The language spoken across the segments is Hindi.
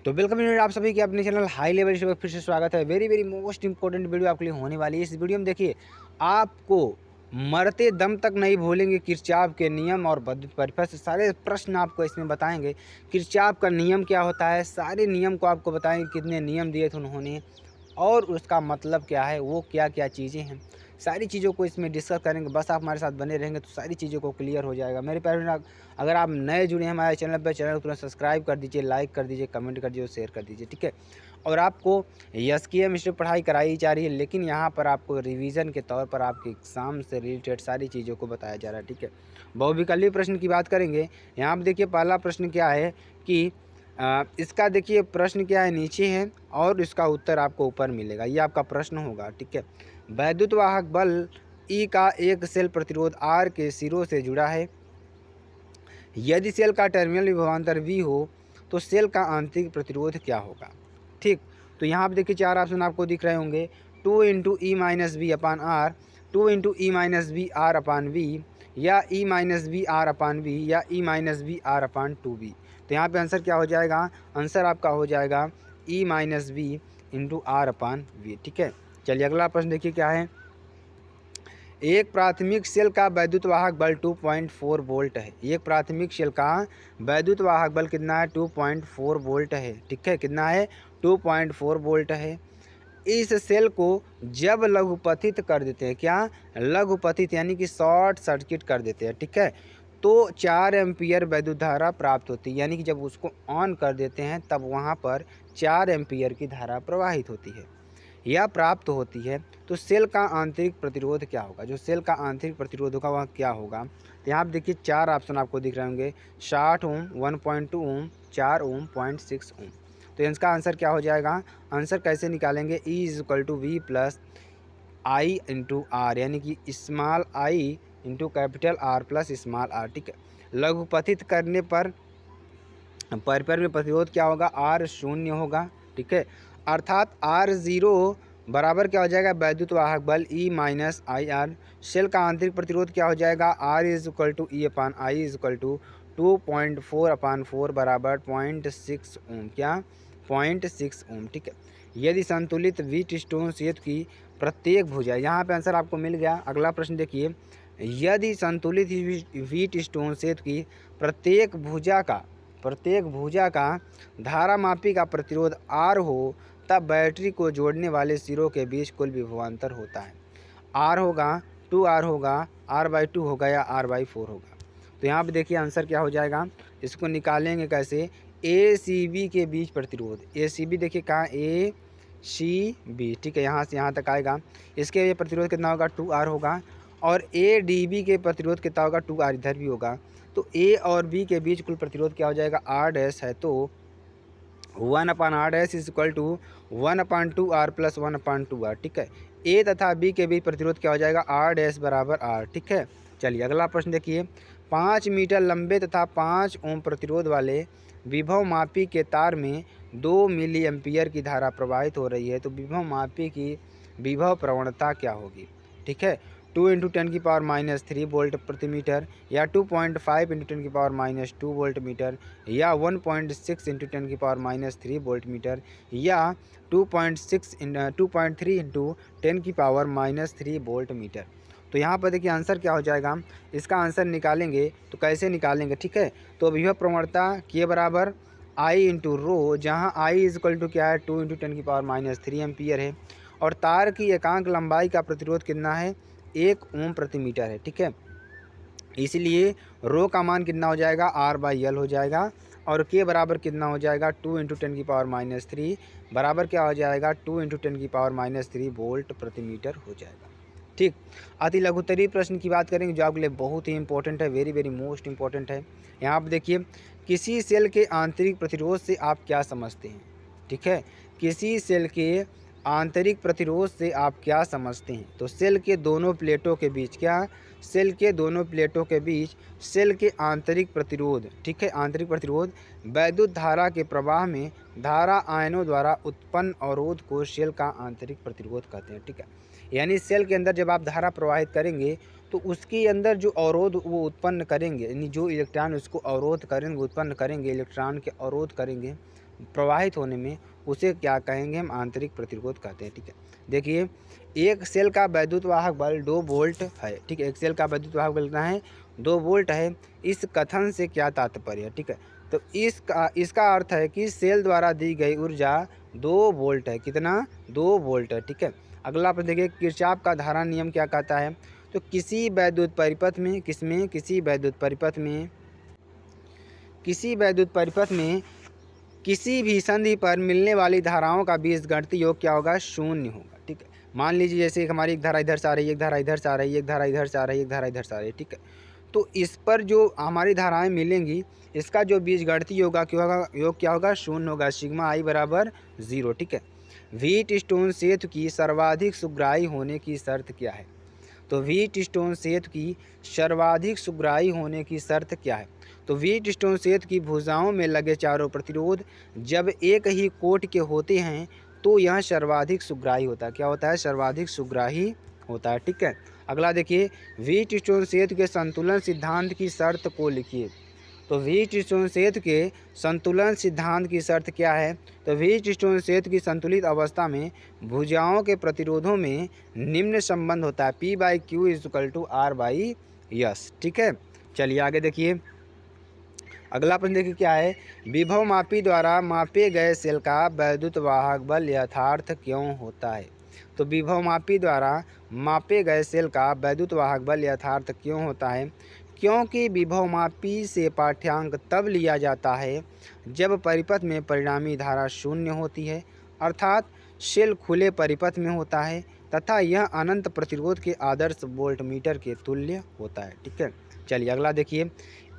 तो वेलकम आप सभी के अपने चैनल हाई लेवल पे फिर से स्वागत है। Very very most important video आपके लिए होने वाली है। इस वीडियो में देखिए, आपको मरते दम तक नहीं भूलेंगे किरचॉफ के नियम और विद्युत परिपथ से सारे प्रश्न आपको इसमें बताएंगे। किरचॉफ का नियम क्या होता है, सारे नियम को आपको बताएंगे, कितने नियम दिए थे उन्होंने और उसका मतलब क्या है, वो क्या क्या चीज़ें हैं, सारी चीज़ों को इसमें डिस्कस करेंगे। बस आप हमारे साथ बने रहेंगे तो सारी चीज़ों को क्लियर हो जाएगा। मेरे प्यारे फ्रेंड, अगर आप नए जुड़े हैं हमारे चैनल पर, चैनल को तुरंत सब्सक्राइब कर दीजिए, लाइक कर दीजिए, कमेंट कर दीजिए और शेयर कर दीजिए, ठीक है। और आपको यस की एम पढ़ाई कराई जा रही है, लेकिन यहाँ पर आपको रिवीजन के तौर पर आपके एग्जाम से रिलेटेड सारी चीज़ों को बताया जा रहा है, ठीक है। बहुविकल्पीय प्रश्न की बात करेंगे। यहाँ पर देखिए, पहला प्रश्न क्या है कि इसका देखिए प्रश्न क्या है, नीचे है और इसका उत्तर आपको ऊपर मिलेगा। ये आपका प्रश्न होगा, ठीक है। वैद्युत वाहक बल ई का एक सेल प्रतिरोध आर के सिरों से जुड़ा है। यदि सेल का टर्मिनल विभवांतर वी हो तो सेल का आंतरिक प्रतिरोध क्या होगा, ठीक। तो यहाँ पर देखिए चार ऑप्शन आपको दिख रहे होंगे। 2 into E minus V upon R, 2 into E minus V R upon V, या E minus V R upon V, या E minus V R upon 2 V. तो यहाँ पे आंसर क्या हो जाएगा, आंसर आपका हो जाएगा E minus V into R upon V, ठीक है। चलिए अगला प्रश्न देखिए क्या है। एक प्राथमिक सेल का वैद्युत वाहक बल 2.4 वोल्ट है। एक प्राथमिक सेल का वैद्युत वाहक बल कितना है, 2.4 वोल्ट है, ठीक है। कितना है, 2.4 वोल्ट है। इस सेल को जब लघुपथित कर देते हैं, क्या लघुपथित यानी कि शॉर्ट सर्किट कर देते हैं, ठीक है, तो 4 एम्पियर वैद्युत धारा प्राप्त होती है। यानी कि जब उसको ऑन कर देते हैं तब वहाँ पर 4 एम्पियर की धारा प्रवाहित होती है या प्राप्त होती है। तो सेल का आंतरिक प्रतिरोध क्या होगा, जो सेल का आंतरिक प्रतिरोध होगा वह क्या होगा। तो यहाँ पर देखिए चार ऑप्शन आपको दिख रहे होंगे, 60 ओम, 1.2 ओम, 4 ओम, 0.6 ओम। तो इसका आंसर क्या हो जाएगा, आंसर कैसे निकालेंगे, E is equal to V plus I into R, यानी कि small I into capital R plus small R, ठीक है। लघुपथित करने पर परिपर में प्रतिरोध क्या होगा, आर शून्य होगा, ठीक है। अर्थात आर जीरो बराबर क्या हो जाएगा, वैद्युत वाहक बल E minus I R. Cell का आंतरिक प्रतिरोध क्या हो जाएगा, R is equal to E upon I is equal to 2.4 upon 4 बराबर 0.6 ओम, क्या 0.6 ओम, ठीक है। यदि संतुलित व्हीट स्टोन सेतु की प्रत्येक भुजा, यहाँ पे आंसर आपको मिल गया। अगला प्रश्न देखिए, यदि संतुलित व्हीट स्टोन सेतु की प्रत्येक भुजा का धारामापी का प्रतिरोध आर हो, तब बैटरी को जोड़ने वाले सिरों के बीच कुल विभवांतर होता है। आर होगा, 2R होगा, R/2 होगा या R/4 होगा। तो यहाँ पे देखिए आंसर क्या हो जाएगा, इसको निकालेंगे कैसे, ए सी बी के बीच प्रतिरोध। ए सी बी देखिए कहाँ, ए सी बी, ठीक है, यहाँ से यहाँ तक आएगा। इसके ये प्रतिरोध कितना होगा, 2R होगा। और ए डी बी के प्रतिरोध कितना होगा, 2R इधर भी होगा। तो ए और बी के बीच कुल प्रतिरोध क्या हो जाएगा, आर डैश है, तो 1/r dash is equal to 1/2R plus 1/2R, ठीक है। ए तथा बी के बीच प्रतिरोध क्या हो जाएगा, आर डैश बराबर आर, ठीक है। चलिए अगला प्रश्न देखिए, 5 मीटर लंबे तथा 5 ओम प्रतिरोध वाले विभव मापी के तार में 2 मिली एम्पियर की धारा प्रवाहित हो रही है। तो विभव मापी की विभव प्रवणता क्या होगी, ठीक है। 2 इंटू 10⁻³ वोल्ट प्रति मीटर, या 2.5 इंटू 10⁻² वोल्ट मीटर, या 1.6 इंटू 10⁻³ वोल्ट मीटर, या 2.3 इंटू 10⁻³ वोल्ट मीटर। तो यहाँ पर देखिए आंसर क्या हो जाएगा, इसका आंसर निकालेंगे तो कैसे निकालेंगे, ठीक है। तो विभव प्रवणता के बराबर आई इंटू रो, जहाँ आई इज इक्वल टू क्या है, 2 इंटू 10⁻³ एम्पियर है। और तार की एकांक लंबाई का प्रतिरोध कितना है, 1 ओम प्रति मीटर है, ठीक है। इसलिए रो का मान कितना हो जाएगा, R/L हो जाएगा। और के बराबर कितना हो जाएगा, 2 इंटू 10⁻³ बराबर क्या हो जाएगा, 2 इंटू 10⁻³ वोल्ट प्रति मीटर हो जाएगा, ठीक। अति लघुत्तरीय प्रश्न की बात करेंगे जो आपके लिए बहुत ही इंपॉर्टेंट है, वेरी वेरी मोस्ट इंपॉर्टेंट है। यहाँ आप देखिए, किसी सेल के आंतरिक प्रतिरोध से आप क्या समझते हैं, ठीक है। किसी सेल के आंतरिक प्रतिरोध से आप क्या समझते हैं। तो सेल के दोनों प्लेटों के बीच, क्या सेल के दोनों प्लेटों के बीच सेल के आंतरिक प्रतिरोध, ठीक है, आंतरिक प्रतिरोध वैद्युत धारा के प्रवाह में धारा आयनों द्वारा उत्पन्न अवरोध को सेल का आंतरिक प्रतिरोध कहते हैं, ठीक है। यानी सेल के अंदर जब आप धारा प्रवाहित करेंगे तो उसके अंदर जो अवरोध वो उत्पन्न करेंगे, यानी जो इलेक्ट्रॉन उसको अवरोध करेंगे, उत्पन्न करेंगे, इलेक्ट्रॉन के अवरोध करेंगे, प्रवाहित होने में उसे क्या कहेंगे, हम आंतरिक प्रतिरोध कहते हैं। ठीक है, देखिए एक सेल का वैद्युत वाहक बल 2 वोल्ट है। ठीक है, एक सेल का वैद्युत वाहक बल कितना है, 2 वोल्ट है। इस कथन से क्या तात्पर्य है? ठीक है, तो इसका अर्थ है कि सेल द्वारा दी गई ऊर्जा 2 वोल्ट है। कितना, 2 वोल्ट है। ठीक है, अगला प्रश्न देखिए, किरचॉफ का धारा नियम क्या कहता है? तो किसी वैद्युत परिपथ में, किसमें, किसी वैद्युत परिपथ में, किसी वैद्युत परिपथ में किसी भी संधि पर मिलने वाली धाराओं का बीजगणितीय योग क्या होगा, शून्य होगा। ठीक है, मान लीजिए जैसे हमारी एक धारा इधर से आ रही है, एक धारा इधर से आ रही है, एक धारा इधर से आ रही है, एक धारा इधर से आ रही है। ठीक है, तो इस पर जो हमारी धाराएं मिलेंगी, इसका जो बीजगणितीय योग क्या होगा, शून्य होगा। सिग्मा आई बराबर 0। ठीक है, व्हीट स्टोन सेतु की सर्वाधिक सुग्राही होने की शर्त क्या है? तो व्हीट स्टोन सेतु की सर्वाधिक सुग्राही होने की शर्त क्या है? तो व्हीट स्टोन सेतु की भुजाओं में लगे चारों प्रतिरोध जब एक ही कोट के होते हैं तो यह सर्वाधिक सुग्राही होता है। क्या होता है, सर्वाधिक सुग्राही होता है। ठीक है, अगला देखिए, व्हीट स्टोन सेतु के संतुलन सिद्धांत की शर्त को लिखिए। तो व्हीट स्टोन सेतु के संतुलन सिद्धांत की शर्त क्या है? तो व्हीट स्टोन सेतु की संतुलित अवस्था में भुजाओं के प्रतिरोधों में निम्न संबंध होता है, P/Q = R/S। ठीक है, चलिए आगे देखिए, अगला प्रश्न देखिए क्या है, विभव मापी द्वारा मापे गए सेल का वैद्युत वाहक बल यथार्थ क्यों होता है? तो विभव मापी द्वारा मापे गए सेल का वैद्युत वाहक बल यथार्थ क्यों होता है? क्योंकि विभव मापी से पाठ्यांक तब लिया जाता है जब परिपथ में परिणामी धारा शून्य होती है, अर्थात सेल खुले परिपथ में होता है तथा यह अनंत प्रतिरोध के आदर्श वोल्टमीटर के तुल्य होता है। ठीक है, चलिए अगला देखिए,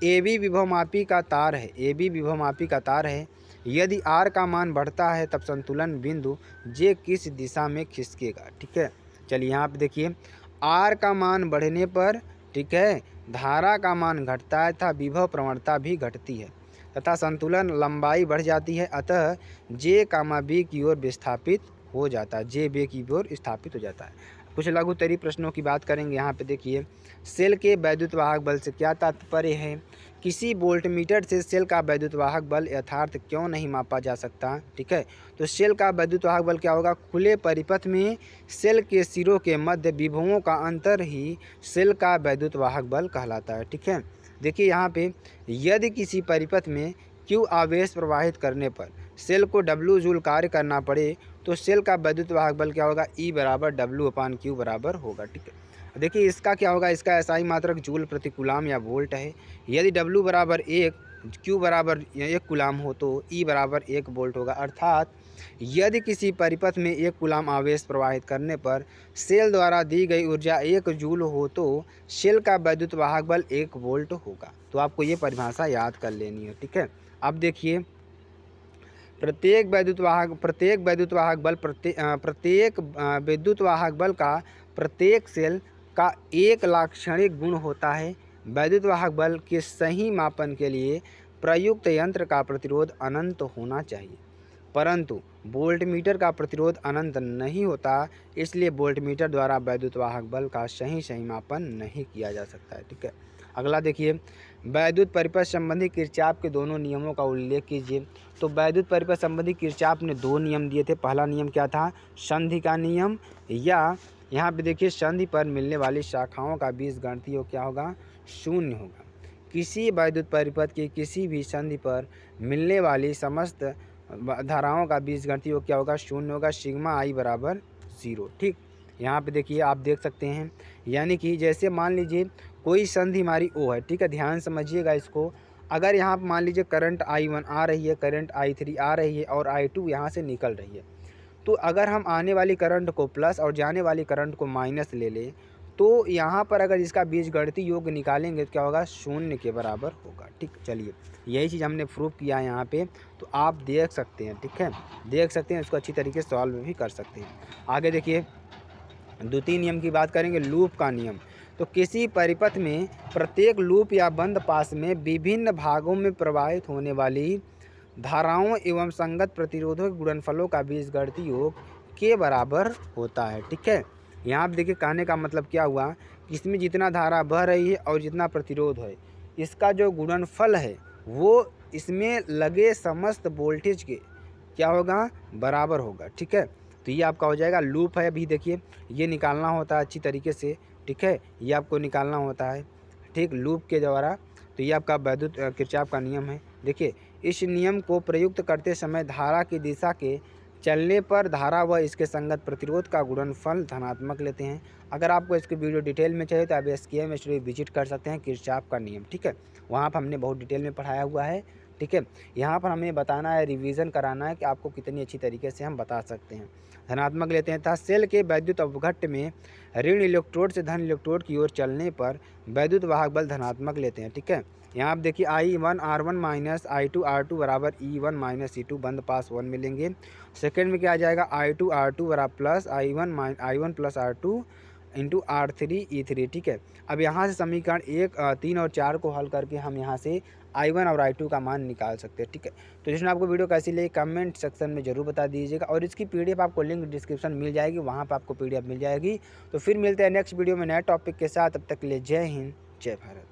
AB विभवमापी का तार है, AB विभवमापी का तार है। यदि R का मान बढ़ता है तब संतुलन बिंदु J किस दिशा में खिसकेगा? ठीक है, चलिए यहाँ पे देखिए, R का मान बढ़ने पर, ठीक है, धारा का मान घटता है तथा विभव प्रवणता भी घटती है तथा संतुलन लंबाई बढ़ जाती है, अतः J, B की ओर विस्थापित हो जाता है, J B की ओर स्थापित हो जाता है। कुछ लघुत्तरीय प्रश्नों की बात करेंगे। यहाँ पे देखिए, सेल के वैद्युत वाहक बल से क्या तात्पर्य है? किसी वोल्टमीटर से सेल का वैद्युत वाहक बल यथार्थ क्यों नहीं मापा जा सकता? ठीक है, तो सेल का वैद्युत वाहक बल क्या होगा, खुले परिपथ में सेल के सिरों के मध्य विभवों का अंतर ही सेल का वैद्युत वाहक बल कहलाता है। ठीक है, देखिए यहाँ पे, यदि किसी परिपथ में Q आवेश प्रवाहित करने पर सेल को W जूल कार्य करना पड़े तो सेल का वैद्युत वाहक बल क्या होगा, E = W/Q बराबर होगा। ठीक है, देखिए इसका क्या होगा, इसका एसआई मात्रक जूल प्रति कूलाम या वोल्ट है। यदि W = 1, Q = 1 कूलाम हो तो E = 1 वोल्ट होगा, अर्थात यदि किसी परिपथ में 1 कूलाम आवेश प्रवाहित करने पर सेल द्वारा दी गई ऊर्जा 1 जूल हो तो सेल का वैद्युत वाहक बल 1 वोल्ट होगा। तो आपको ये परिभाषा याद कर लेनी है। ठीक है, अब देखिए, प्रत्येक विद्युत वाहक बल का प्रत्येक सेल का एक लाक्षणिक गुण होता है। वैद्युत वाहक बल के सही मापन के लिए प्रयुक्त यंत्र का प्रतिरोध अनंत होना चाहिए, परंतु वोल्टमीटर का प्रतिरोध अनंत नहीं होता, इसलिए वोल्टमीटर द्वारा वैद्युत वाहक बल का सही मापन नहीं किया जा सकता है। ठीक है, अगला देखिए, वैद्युत परिपथ संबंधी किरचॉफ के दोनों नियमों का उल्लेख कीजिए। तो वैद्युत परिपथ संबंधी किरचॉफ ने 2 नियम दिए थे। पहला नियम क्या था, संधि का नियम, या यहाँ पे देखिए, संधि पर मिलने वाली शाखाओं का बीजगणितीय योग क्या होगा, शून्य होगा। किसी वैद्युत परिपथ की किसी भी संधि पर मिलने वाली समस्त धाराओं का बीजगणितीय योग क्या होगा, शून्य होगा। सिग्मा आई बराबर 0। ठीक, यहाँ पे देखिए, आप देख सकते हैं, यानी कि जैसे मान लीजिए कोई संधि हमारी O है। ठीक है, ध्यान समझिएगा इसको। अगर यहाँ पर मान लीजिए करंट I1 आ रही है, करंट I3 आ रही है और I2 यहाँ से निकल रही है, तो अगर हम आने वाली करंट को प्लस और जाने वाली करंट को माइनस ले लें तो यहाँ पर अगर इसका बीजगणितीय योग निकालेंगे तो क्या होगा, शून्य के बराबर होगा। ठीक, चलिए यही चीज़ हमने प्रूफ किया है यहाँ पे, तो आप देख सकते हैं। ठीक है, देख सकते हैं, इसको अच्छी तरीके से सॉल्व भी कर सकते हैं। आगे देखिए, द्वितीय नियम की बात करेंगे, लूप का नियम। तो किसी परिपथ में प्रत्येक लूप या बंद पास में विभिन्न भागों में प्रवाहित होने वाली धाराओं एवं संगत प्रतिरोधों के गुणनफलों का बीजगणितीय योग के बराबर होता है। ठीक है, यहाँ पे देखिए, कहने का मतलब क्या हुआ कि इसमें जितना धारा बह रही है और जितना प्रतिरोध है, इसका जो गुणनफल है वो इसमें लगे समस्त वोल्टेज के क्या होगा, बराबर होगा। ठीक है, तो ये आपका हो जाएगा। लूप है, अभी देखिए ये निकालना होता है अच्छी तरीके से। ठीक है, ये आपको निकालना होता है, ठीक, लूप के द्वारा। तो ये आपका वैद्युत किरचॉफ का नियम है। देखिए, इस नियम को प्रयुक्त करते समय धारा की दिशा के चलने पर धारा व इसके संगत प्रतिरोध का गुणनफल धनात्मक लेते हैं। अगर आपको इसकी वीडियो डिटेल में चाहिए तो आप SKM स्टूडियो विजिट कर सकते हैं, किरचॉफ का नियम। ठीक है, वहाँ पर हमने बहुत डिटेल में पढ़ाया हुआ है। ठीक है, यहाँ पर हमें बताना है, रिवीजन कराना है कि आपको कितनी अच्छी तरीके से हम बता सकते हैं। धनात्मक लेते हैं तथा सेल के वैद्युत अवघट्ट में ऋण इलेक्ट्रोड से धन इलेक्ट्रोड की ओर चलने पर वैद्युत वाहक बल धनात्मक लेते हैं। ठीक है, यहाँ आप देखिए I1 R1 minus I2 R2 बराबर E1 माइनस E2 बंद पास 1 मिलेंगे। सेकेंड में क्या आ जाएगा, I2 R2 बराबर plus I1 plus R2 into R3 E3। ठीक है, अब यहाँ से समीकरण 1 3 और 4 को हल करके हम यहाँ से I1 और I2 का मान निकाल सकते हैं। ठीक है, तो जिसने आपको वीडियो कैसी लगी कमेंट सेक्शन में ज़रूर बता दीजिएगा, और इसकी PDF आपको लिंक डिस्क्रिप्शन मिल जाएगी, वहाँ पर आपको PDF मिल जाएगी। तो फिर मिलते हैं नेक्स्ट वीडियो में नए टॉपिक के साथ, तब तक के लिए जय हिंद, जय भारत।